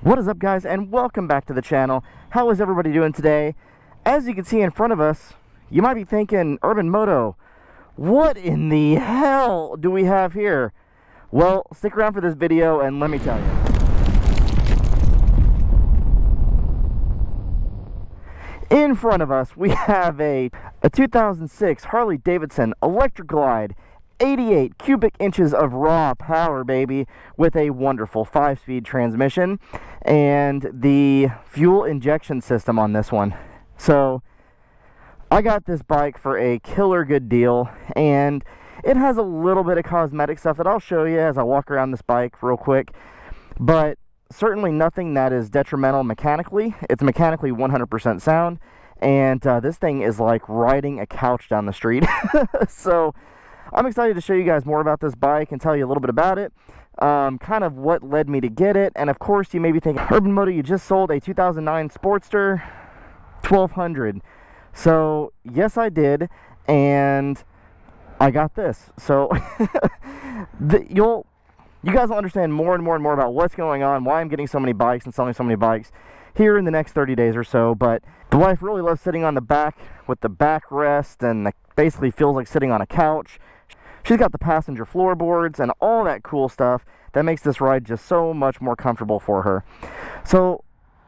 What is up, guys, and welcome back to the channel. How is everybody doing today? As you can see in front of us, you might be thinking, Urban Moto, what in the hell do we have here? Well, stick around for this video and let me tell you. In front of us, we have a 2006 Harley Davidson Electra Glide, 88 cubic inches of raw power, baby, with a wonderful 5-speed transmission and the fuel injection system on this one. So I got this bike for a killer good deal, and it has a little bit of cosmetic stuff that I'll show you as I walk around this bike real quick, but certainly nothing that is detrimental mechanically. It's mechanically 100% sound, and this thing is like riding a couch down the street. So I'm excited to show you guys more about this bike and tell you a little bit about it, kind of what led me to get it. And of course, you may be thinking, Urban Moto, you just sold a 2009 Sportster 1200. So yes, I did, and I got this. So you guys will understand more and more and more about what's going on, why I'm getting so many bikes and selling so many bikes here in the next 30 days or so. But the wife really loves sitting on the back with the backrest, and basically feels like sitting on a couch. She's got the passenger floorboards and all that cool stuff that makes this ride just so much more comfortable for her. So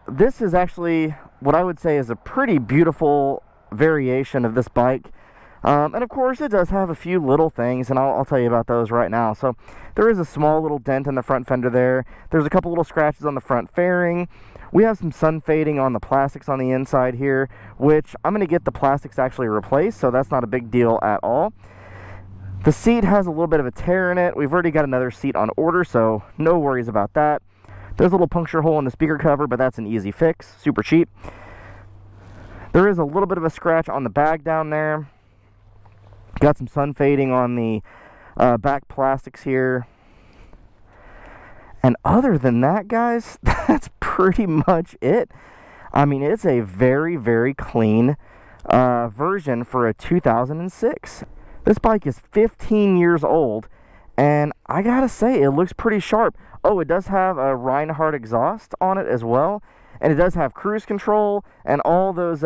this is actually what I would say is a pretty beautiful variation of this bike. And of course, it does have a few little things, and I'll tell you about those right now. So there is a small little dent in the front fender there. There's a couple little scratches on the front fairing. We have some sun fading on the plastics on the inside here, which I'm going to get the plastics actually replaced, so that's not a big deal at all. The seat has a little bit of a tear in it. We've already got another seat on order, so no worries about that. There's a little puncture hole in the speaker cover, but that's an easy fix, super cheap. There is a little bit of a scratch on the bag down there. Got some sun fading on the back plastics here. And other than that, guys, that's pretty much it. I mean, it's a very, very clean version for a 2006. This bike is 15 years old, and I gotta say, it looks pretty sharp. Oh, it does have a Reinhardt exhaust on it as well, and it does have cruise control and all those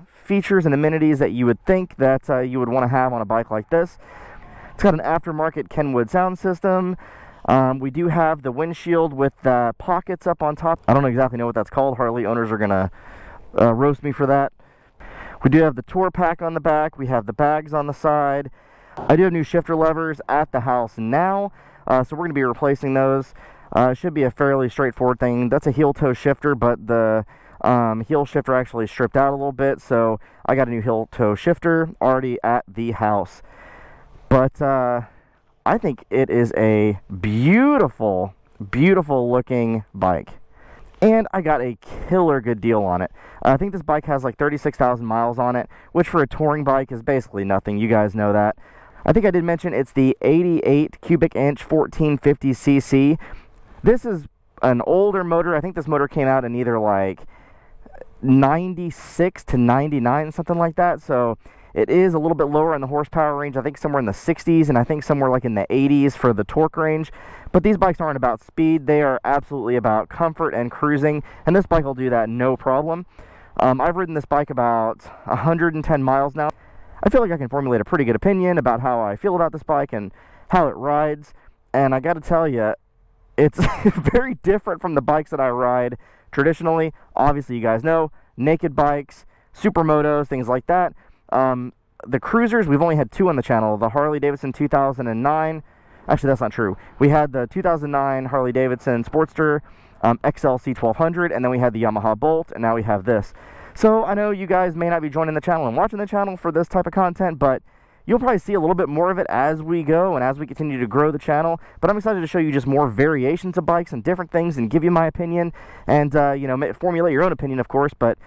features and amenities that you would think that you would want to have on a bike like this. It's got an aftermarket Kenwood sound system. We do have the windshield with pockets up on top. I don't exactly know what that's called. Harley owners are gonna roast me for that. We do have the tour pack on the back. We have the bags on the side. I do have new shifter levers at the house now, so we're gonna be replacing those. It should be a fairly straightforward thing. That's a heel toe shifter, but the heel shifter actually stripped out a little bit, so I got a new heel toe shifter already at the house. But I think it is a beautiful, beautiful looking bike. And I got a killer good deal on it. I think this bike has like 36,000 miles on it, which for a touring bike is basically nothing. You guys know that. I think I did mention it's the 88 cubic inch 1450cc. This is an older motor. I think this motor came out in either like 96 to 99, something like that. So it is a little bit lower in the horsepower range. I think somewhere in the 60s, and I think somewhere like in the 80s for the torque range. But these bikes aren't about speed. They are absolutely about comfort and cruising, and this bike will do that no problem. I've ridden this bike about 110 miles now. I feel like I can formulate a pretty good opinion about how I feel about this bike and how it rides. And I got to tell you, it's very different from the bikes that I ride traditionally. Obviously, you guys know, naked bikes, supermotos, things like that. The cruisers, we've only had two on the channel. The Harley Davidson 2009. Actually, that's not true. We had the 2009 Harley Davidson Sportster XLC 1200, and then we had the Yamaha Bolt, and now we have this. So I know you guys may not be joining the channel and watching the channel for this type of content, but you'll probably see a little bit more of it as we go and as we continue to grow the channel. But I'm excited to show you just more variations of bikes and different things and give you my opinion and, you know, formulate your own opinion, of course. But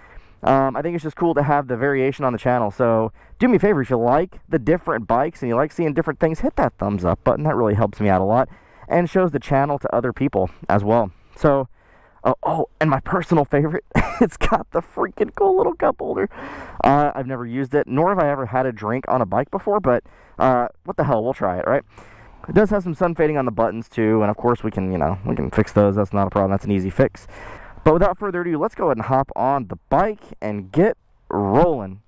I think it's just cool to have the variation on the channel. So do me a favor, if you like the different bikes and you like seeing different things, hit that thumbs up button. That really helps me out a lot and shows the channel to other people as well. So, oh, and my personal favorite, it's got the freaking cool little cup holder. I've never used it, nor have I ever had a drink on a bike before, but what the hell, we'll try it, right? It does have some sun fading on the buttons too, and of course we can, you know, we can fix those. That's not a problem. That's an easy fix. But without further ado, let's go ahead and hop on the bike and get rolling.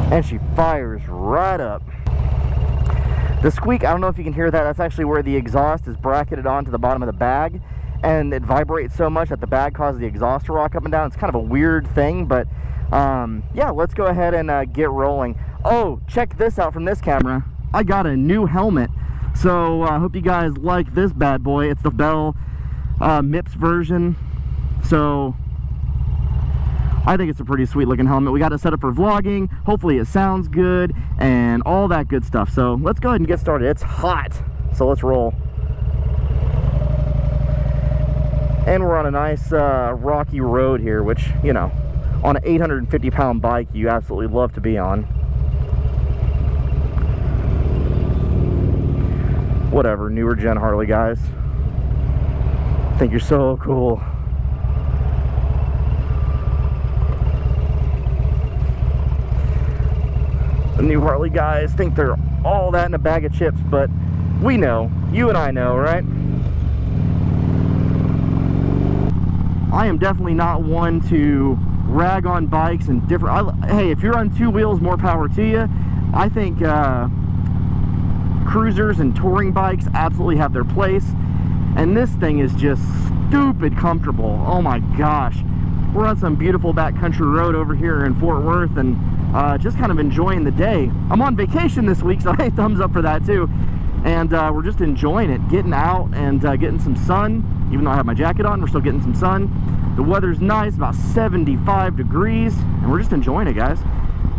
And she fires right up. The squeak, I don't know if you can hear that. That's actually where the exhaust is bracketed onto the bottom of the bag, and it vibrates so much that the bag causes the exhaust to rock up and down. It's kind of a weird thing, but yeah, let's go ahead and get rolling. Oh, check this out from this camera. I got a new helmet, so I hope you guys like this bad boy. It's the Bell MIPS version, so I think it's a pretty sweet looking helmet. We got it set up for vlogging. Hopefully it sounds good and all that good stuff. So let's go ahead and get started. It's hot, so let's roll. And we're on a nice rocky road here, which, you know, on an 850-pound bike, you absolutely love to be on. Whatever, newer gen Harley guys. Think you're so cool. The new Harley guys think they're all that in a bag of chips, but we know, you and I know, right? I am definitely not one to rag on bikes and different. Hey, if you're on two wheels, more power to you. I think cruisers and touring bikes absolutely have their place, and this thing is just stupid comfortable. Oh my gosh, we're on some beautiful backcountry road over here in Fort Worth, and just kind of enjoying the day. I'm on vacation this week, so hey, thumbs up for that too. And we're just enjoying it, getting out and getting some sun. Even though I have my jacket on, we're still getting some sun. The weather's nice, about 75 degrees, and we're just enjoying it, guys.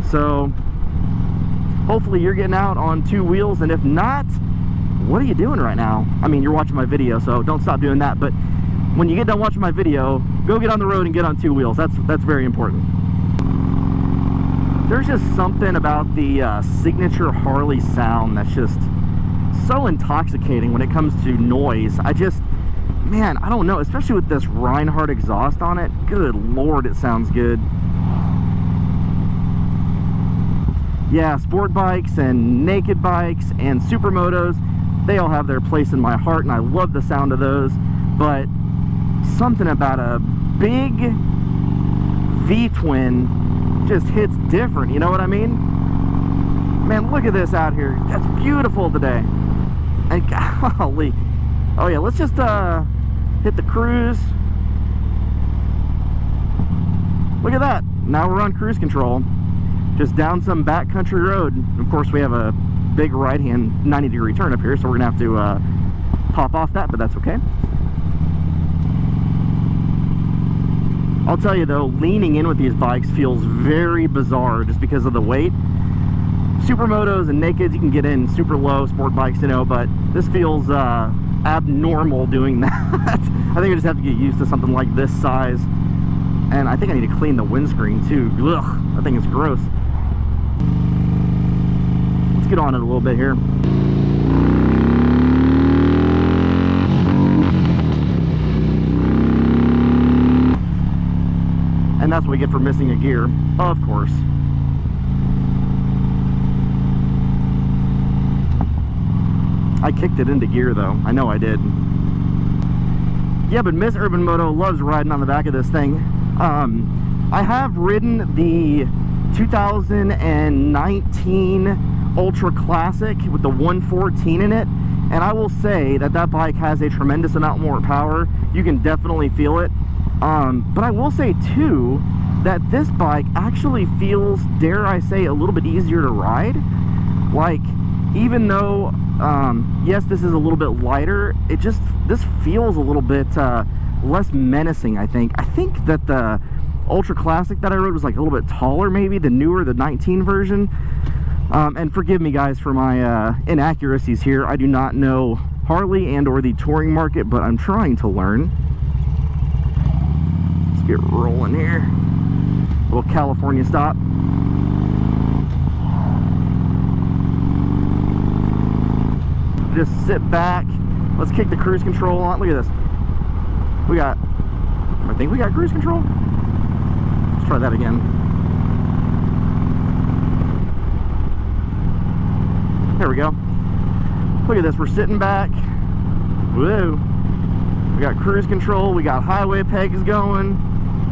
So hopefully you're getting out on two wheels, and if not, what are you doing right now? I mean, you're watching my video, so don't stop doing that, but when you get done watching my video, go get on the road and get on two wheels. That's very important. There's just something about the signature Harley sound that's just so intoxicating when it comes to noise. Man, I don't know, especially with this Reinhardt exhaust on it. Good Lord, it sounds good. Yeah, sport bikes and naked bikes and supermotos, they all have their place in my heart, and I love the sound of those. But something about a big V-twin just hits different, you know what I mean? Man, look at this out here. That's beautiful today. And golly. Oh yeah, let's just hit the cruise. Look at that. Now we're on cruise control. Just down some backcountry road. Of course, we have a big right-hand 90-degree turn up here, so we're gonna have to pop off that, but that's okay. I'll tell you though, leaning in with these bikes feels very bizarre just because of the weight. Supermotos and nakeds, you can get in super low sport bikes, you know, but this feels abnormal doing that. I think I just have to get used to something like this size. And I think I need to clean the windscreen too. Ugh, I think it's gross. Let's get on it a little bit here. And that's what we get for missing a gear, of course. I kicked it into gear though. I know I did. Yeah, but Miss Urban Moto loves riding on the back of this thing. I have ridden the 2019 Ultra Classic with the 114 in it, and I will say that that bike has a tremendous amount more power. You can definitely feel it. But I will say too that this bike actually feels, dare I say, a little bit easier to ride. Like, even though yes, this is a little bit lighter, this feels a little bit less menacing. I think that the Ultra Classic that I rode was like a little bit taller, maybe the newer, the 19 version. And forgive me guys for my inaccuracies here. I do not know Harley and or the touring market, but I'm trying to learn. Let's get rolling here. A little California stop. Just sit back. Let's kick the cruise control on. Look at this. I think we got cruise control. Let's try that again. There we go. Look at this, we're sitting back. Whoa. We got cruise control, we got highway pegs going.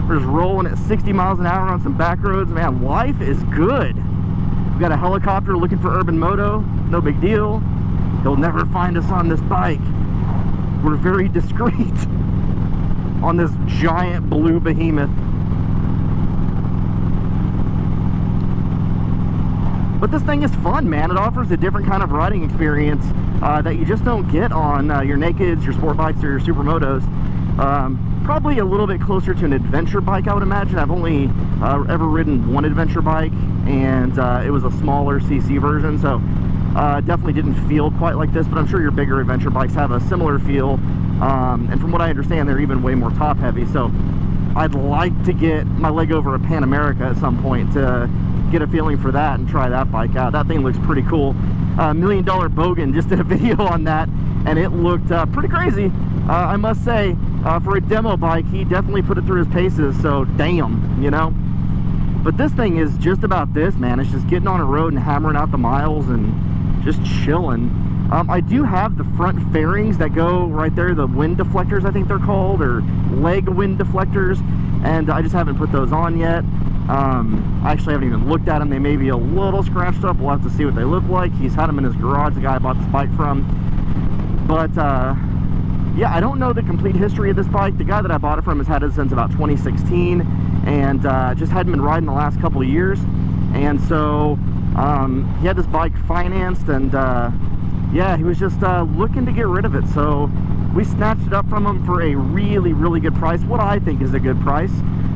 We're just rolling at 60 miles an hour on some back roads. Man, life is good. We got a helicopter looking for urban moto, no big deal. He'll never find us on this bike. We're very discreet on this giant blue behemoth. But this thing is fun, man. It offers a different kind of riding experience that you just don't get on your nakeds, your sport bikes, or your supermotos. Probably a little bit closer to an adventure bike, I would imagine. I've only ever ridden one adventure bike, and it was a smaller CC version, so definitely didn't feel quite like this, but I'm sure your bigger adventure bikes have a similar feel. And from what I understand, they're even way more top heavy, so I'd like to get my leg over a Pan America at some point to get a feeling for that and try that bike out. That thing looks pretty cool. $1 Million Bogan just did a video on that, and it looked pretty crazy. I must say, for a demo bike, he definitely put it through his paces, so damn, you know. But this thing is just about this, man. It's just getting on a road and hammering out the miles and just chilling. I do have the front fairings that go right there, the wind deflectors, I think they're called, or leg wind deflectors, and I just haven't put those on yet. I actually haven't even looked at them. They may be a little scratched up. We'll have to see what they look like. He's had them in his garage, the guy I bought this bike from. But yeah, I don't know the complete history of this bike. The guy that I bought it from has had it since about 2016, and just hadn't been riding the last couple of years. And so he had this bike financed, and yeah, he was just looking to get rid of it. So we snatched it up from him for a really, really good price, what I think is a good price.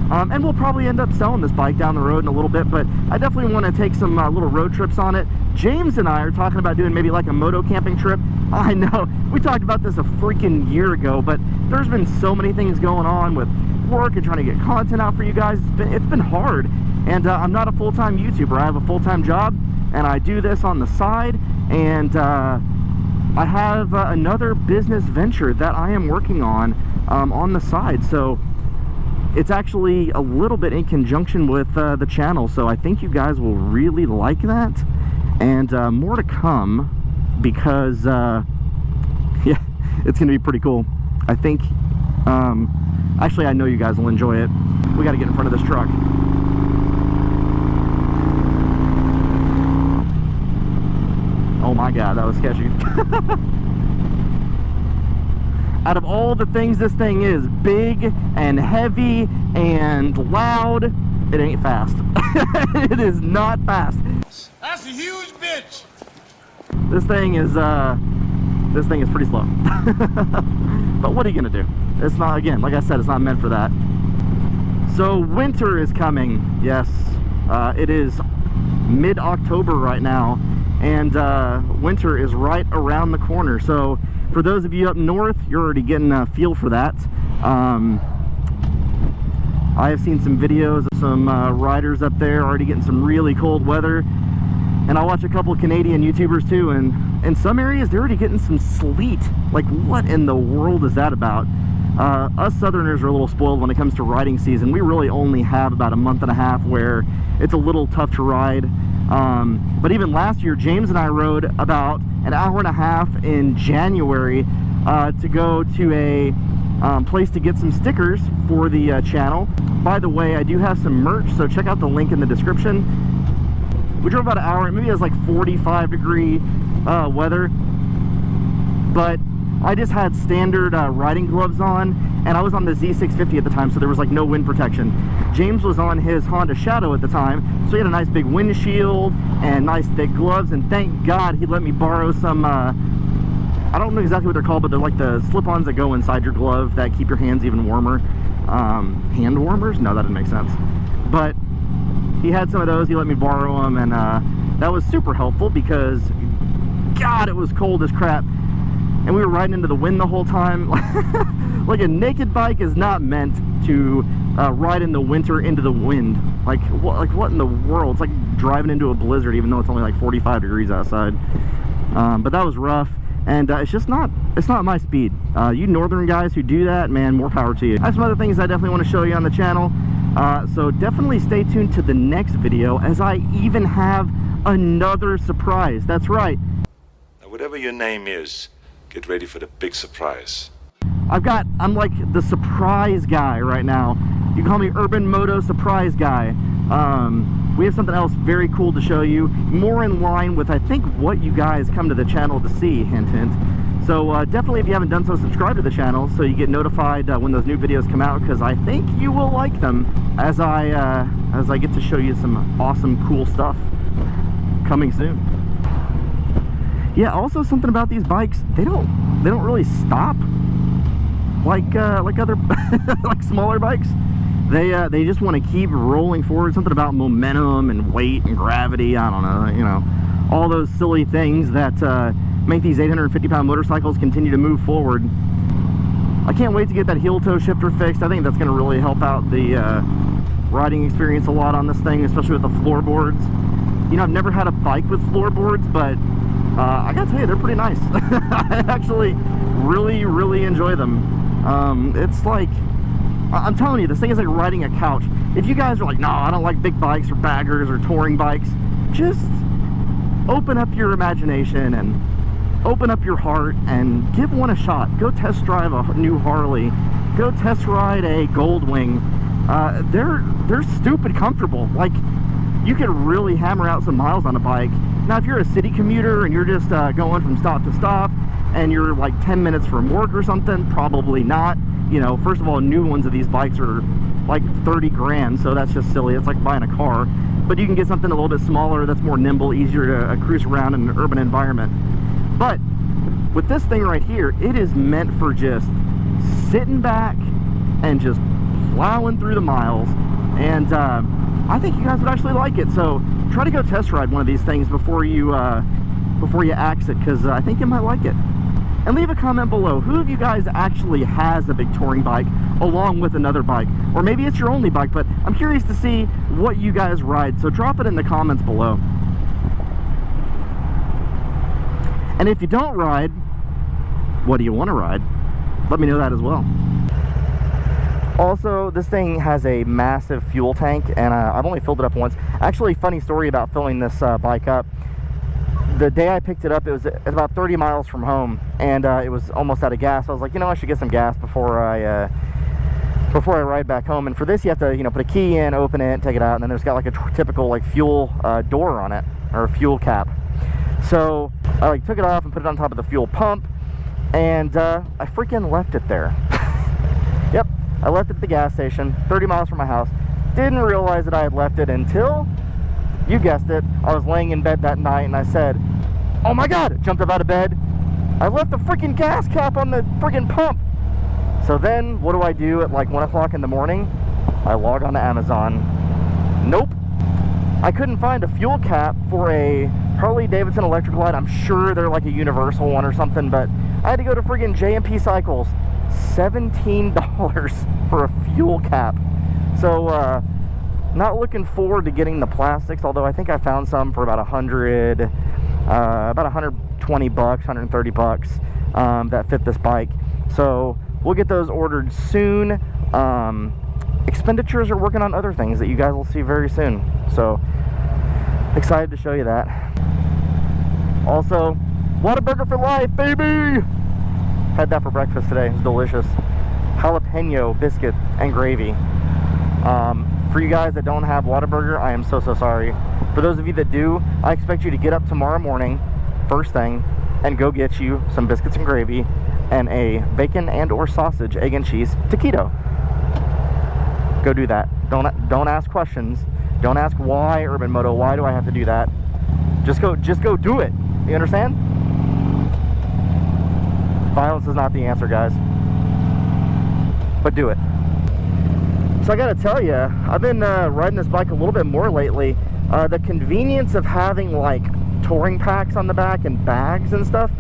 And we'll probably end up selling this bike down the road in a little bit, but I definitely want to take some little road trips on it. James and I are talking about doing maybe like a moto camping trip. I know, we talked about this a freaking year ago, but there's been so many things going on with work and trying to get content out for you guys. It's been hard, and I'm not a full-time YouTuber. I have a full-time job, and I do this on the side, and I have another business venture that I am working on the side, so it's actually a little bit in conjunction with the channel, so I think you guys will really like that, and more to come, because yeah, it's gonna be pretty cool. I think actually I know you guys will enjoy it. We got to get in front of this truck. Oh my god, that was sketchy. Out of all the things this thing is, big and heavy and loud, it ain't fast. It is not fast. That's a huge bitch. This thing is pretty slow. But what are you gonna do? It's not, again, like I said, it's not meant for that. So winter is coming. Yes, it is mid-October right now, and winter is right around the corner. So for those of you up north, you're already getting a feel for that. I have seen some videos of some riders up there already getting some really cold weather, and I watch a couple of Canadian YouTubers too, and in some areas they're already getting some sleet. Like, what in the world is that about? Us Southerners are a little spoiled when it comes to riding season. We really only have about a month and a half where it's a little tough to ride. But even last year, James and I rode about an hour and a half in January to go to a place to get some stickers for the channel. By the way, I do have some merch, so check out the link in the description. We drove about an hour, maybe it was like 45-degree weather, but I just had standard riding gloves on, and I was on the Z650 at the time, so there was like no wind protection. James was on his Honda Shadow at the time, so he had a nice big windshield and nice thick gloves, and thank God he let me borrow some, I don't know exactly what they're called, but they're like the slip-ons that go inside your glove that keep your hands even warmer. Hand warmers? No, that didn't make sense. But he had some of those, he let me borrow them, and that was super helpful because, God, it was cold as crap. And we were riding into the wind the whole time. Like, a naked bike is not meant to ride in the winter into the wind. Like what in the world? It's like driving into a blizzard, even though it's only like 45 degrees outside. But that was rough, and it's just not, it's not my speed. You northern guys who do that, man, more power to you. I have some other things I definitely want to show you on the channel, so definitely stay tuned to the next video, as I even have another surprise. That's right. whatever your name is, get ready for the big surprise. I'm like the surprise guy right now. You can call me Urban Moto Surprise Guy. We have something else very cool to show you, more in line with, I think, what you guys come to the channel to see, hint, hint. So definitely, if you haven't done so, subscribe to the channel so you get notified when those new videos come out, because I think you will like them as I get to show you some awesome, cool stuff coming soon. Yeah, also something about these bikes, they don't really stop like other like smaller bikes. They just want to keep rolling forward. Something about momentum and weight and gravity, I don't know, you know, all those silly things that make these 850-pound motorcycles continue to move forward. I can't wait to get that heel toe shifter fixed. I think that's going to really help out the riding experience a lot on this thing, especially with the floorboards. You know, I've never had a bike with floorboards, but I gotta tell you, they're pretty nice. I actually really enjoy them. It's like, I'm telling you, this thing is like riding a couch. If you guys are like, no, I don't like big bikes or baggers or touring bikes, just open up your imagination and open up your heart and give one a shot. Go test drive a new Harley. Go test ride a Goldwing. They're stupid comfortable. Like, you could really hammer out some miles on a bike. Now, if you're a city commuter and you're just going from stop to stop and you're like 10 minutes from work or something, probably not. You know, first of all, new ones of these bikes are like 30 grand, so that's just silly. It's like buying a car. But you can get something a little bit smaller that's more nimble, easier to cruise around in an urban environment. But with this thing right here, it is meant for just sitting back and just plowing through the miles. And I think you guys would actually like it. So try to go test ride one of these things before you axe it, because I think you might like it. And leave a comment below, who of you guys actually has a big touring bike along with another bike? Or maybe it's your only bike, but I'm curious to see what you guys ride, so drop it in the comments below. And if you don't ride, what do you want to ride? Let me know that as well. Also, this thing has a massive fuel tank, and I've only filled it up once. Actually, funny story about filling this bike up. The day I picked it up, it was about 30 miles from home, and it was almost out of gas. I was like, you know, I should get some gas before I ride back home. And for this, you have to, you know, put a key in, open it, take it out, and then there's got like a typical like fuel door on it, or a fuel cap. So I like took it off and put it on top of the fuel pump, and I freaking left it there. Yep, I left it at the gas station, 30 miles from my house. Didn't realize that I had left it until, you guessed it, I was laying in bed that night and I said, oh my god, jumped up out of bed. I left the freaking gas cap on the freaking pump. So then, what do I do at like 1 o'clock in the morning? I log on to Amazon. Nope. I couldn't find a fuel cap for a Harley Davidson Electra Glide. I'm sure they're like a universal one or something, but I had to go to friggin' J&P Cycles. $17 for a fuel cap. So, not looking forward to getting the plastics, although I think I found some for about 120 bucks, 130 bucks that fit this bike. So we'll get those ordered soon. Expenditures are working on other things that you guys will see very soon. So excited to show you that. Also, Whataburger for life, baby! Had that for breakfast today. It was delicious. Jalapeno biscuit and gravy. For you guys that don't have Whataburger, I am so sorry. For those of you that do, I expect you to get up tomorrow morning, first thing, and go get you some biscuits and gravy and a bacon and or sausage, egg and cheese taquito. Go do that. Don't ask questions. Don't ask why, Urban Moto. Why do I have to do that? Just go do it. You understand? Violence is not the answer, guys. But do it. So I gotta tell you, I've been riding this bike a little bit more lately. The convenience of having like touring packs on the back and bags and stuff,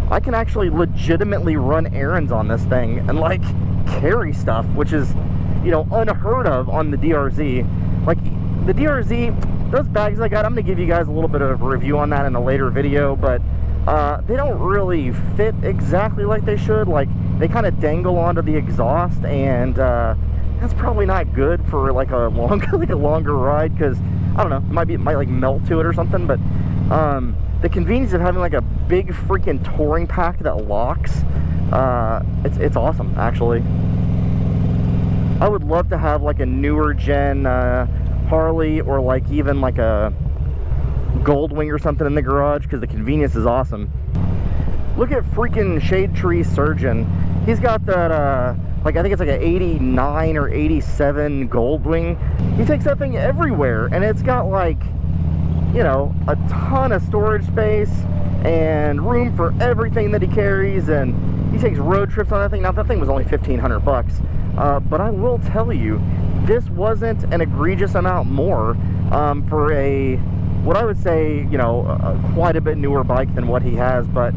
I can actually legitimately run errands on this thing and like carry stuff, which is, you know, unheard of on the DRZ. Like the DRZ, those bags I got, I'm gonna give you guys a little bit of a review on that in a later video, but they don't really fit exactly like they should. Like they kind of dangle onto the exhaust, and that's probably not good for like a longer ride, because I don't know, it might like melt to it or something. But The convenience of having like a big freaking touring pack that locks, it's awesome, actually. I would love to have like a newer gen Harley, or like even like a Goldwing or something in the garage, because the convenience is awesome. Look at freaking Shade Tree Surgeon. He's got that like, I think it's like an 89 or 87 Goldwing. He takes that thing everywhere, and it's got like, you know, a ton of storage space and room for everything that he carries, and he takes road trips on that thing. Now, that thing was only 1,500 bucks, but I will tell you, this wasn't an egregious amount more for a, what I would say, you know, quite a bit newer bike than what he has. But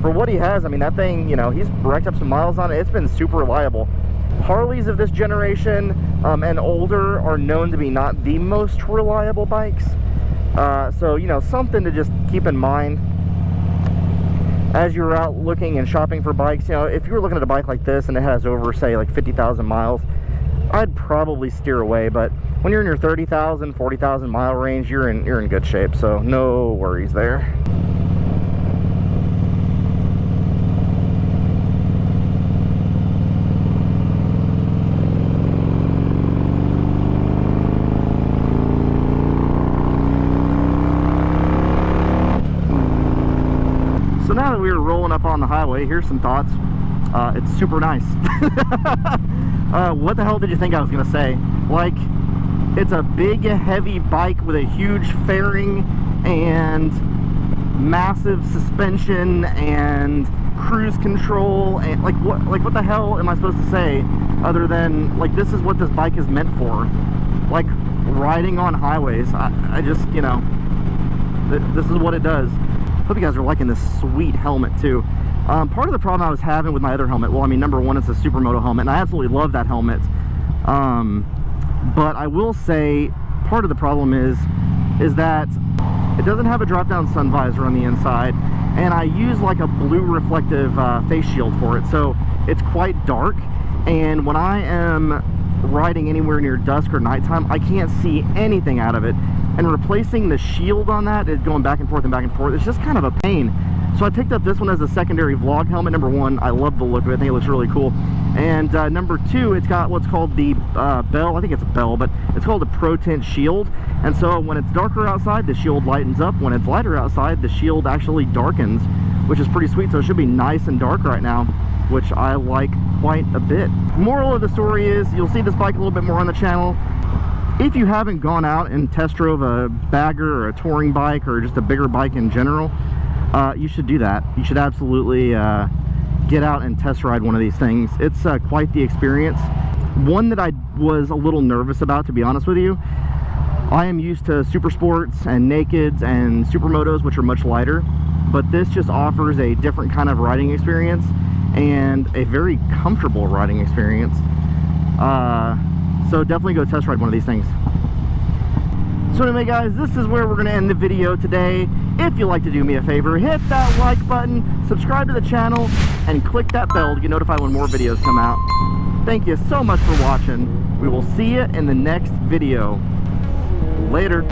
for what he has, I mean, that thing, you know, he's racked up some miles on it. It's been super reliable. Harleys of this generation and older are known to be not the most reliable bikes. So, you know, something to just keep in mind as you're out looking and shopping for bikes. You know, if you were looking at a bike like this and it has over, say, like 50,000 miles, I'd probably steer away. But when you're in your 30,000, 40,000 mile range, you're in good shape. So no worries there. So now that we were rolling up on the highway, here's some thoughts. It's super nice. What the hell did you think I was gonna say? Like, it's a big, heavy bike with a huge fairing and massive suspension and cruise control, and like what the hell am I supposed to say other than, like, this is what this bike is meant for, like riding on highways. I just, you know, this is what it does. Hope you guys are liking this sweet helmet too. Part of the problem I was having with my other helmet, well, I mean, number one, it's a Moto helmet, and I absolutely love that helmet. But I will say, part of the problem is that it doesn't have a drop-down sun visor on the inside, and I use like a blue reflective face shield for it, so it's quite dark, and when I am riding anywhere near dusk or nighttime, I can't see anything out of it. And replacing the shield on that is going back and forth and back and forth. It's just kind of a pain. So I picked up this one as a secondary vlog helmet. Number one, I love the look of it. I think it looks really cool. And number two, it's got what's called the bell. I think it's a bell, but it's called a Pro Tint shield. And so when it's darker outside, the shield lightens up. When it's lighter outside, the shield actually darkens, which is pretty sweet. So it should be nice and dark right now, which I like quite a bit. Moral of the story is, you'll see this bike a little bit more on the channel. If you haven't gone out and test drove a bagger or a touring bike or just a bigger bike in general, you should do that. You should absolutely get out and test ride one of these things. It's quite the experience. One that I was a little nervous about, to be honest with you. I am used to super sports and nakeds and supermotos, which are much lighter, but this just offers a different kind of riding experience and a very comfortable riding experience. So definitely go test ride one of these things. So anyway, guys, this is where we're going to end the video today. If you'd like to do me a favor, hit that like button, subscribe to the channel, and click that bell to get notified when more videos come out. Thank you so much for watching. We will see you in the next video. Later.